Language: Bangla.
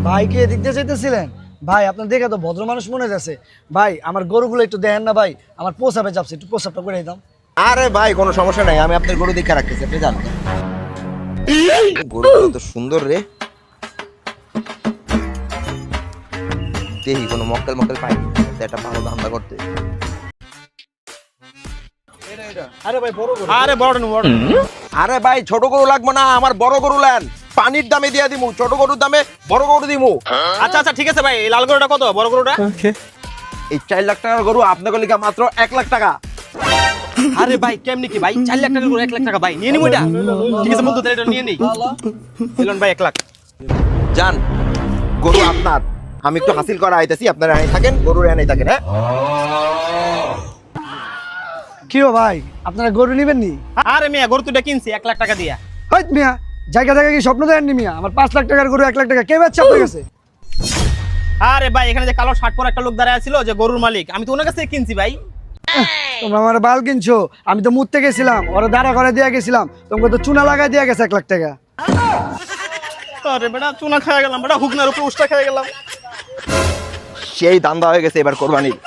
ভাই কি এদিক দিয়ে চাইতেছিলেন? ভাই আপনার দেখে তো ভদ্র মানুষ মনে যাচ্ছে। ভাই আমার গরুগুলো একটু দেখেন না ভাই, আমার পোষাবে যাচ্ছে, একটু পোষাবটা করে দিতাম। আরে ভাই কোনো সমস্যা নাই, আমি আপনার গরু দেখে রাখতেছি, আপনি জান। গরু তো সুন্দর রে, দেখি কোনো মক্কেল মক্কেল পাই একটা ভালো ধান্দা করতে। আরে ভাই বড় গরু। আরে বড় নু বড়। আরে ভাই ছোট গরু লাগবে না, আমার বড় গরু নেন, পানির দামে দিয়ে দিমু, ছোট গরুর দামে বড় গরু দিমু। আচ্ছা আচ্ছা ঠিক আছে ভাই, এই লাল গরুটা কত, বড় গরুটা? এই 4 লাখ টাকার গরু আপনাকে লিখা মাত্র 1 লাখ টাকা। আরে ভাই কেমনি কি ভাই, 4 লাখ টাকার গরু 1 লাখ টাকা ভাই, নিয়ে নিবো এটা? ঠিক আছে বন্ধু, তাহলে এটা নিয়ে নিই। এলন ভাই 1 লাখ। জান, গরু আপনার, আমি একটু হাসিল করা আইতেছি, আপনারা আই থাকেন, গরুর আনাই থাকেন। হ্যাঁ কি ও ভাই, আপনারা গরু নিবেন নি? আরে মিয়া গরু তুইটা কিনছি 1 লাখ টাকা দিয়া। হইত মিয়া, জায়গা জায়গা কি স্বপ্ন দেখেননি মিয়া? আমার 5 লাখ টাকার গরু 1 লাখ টাকা কে বেচছে আপনার কাছে? আরে ভাই এখানে যে কালো শার্ট পরা একটা লোক দাঁড়ায় ছিল, যে গরুর মালিক, আমি তো ওনার কাছ থেকে কিনছি ভাই। তোমরা আমার বাল কিনছো, আমি তো মুততে গেছিলাম, ওরা দাঁড়া করে দিয়ে গেছিলাম, তোমাকে তো চুনা লাগাই দিয়ে গেছে 1 লাখ টাকা। আরে বেটা চুনা খেয়ে গেলাম, বেটা হুকনার উপরে উষ্টা খেয়ে গেলাম। সেই দান্দা হয়ে গেছে এবার কোরবানির।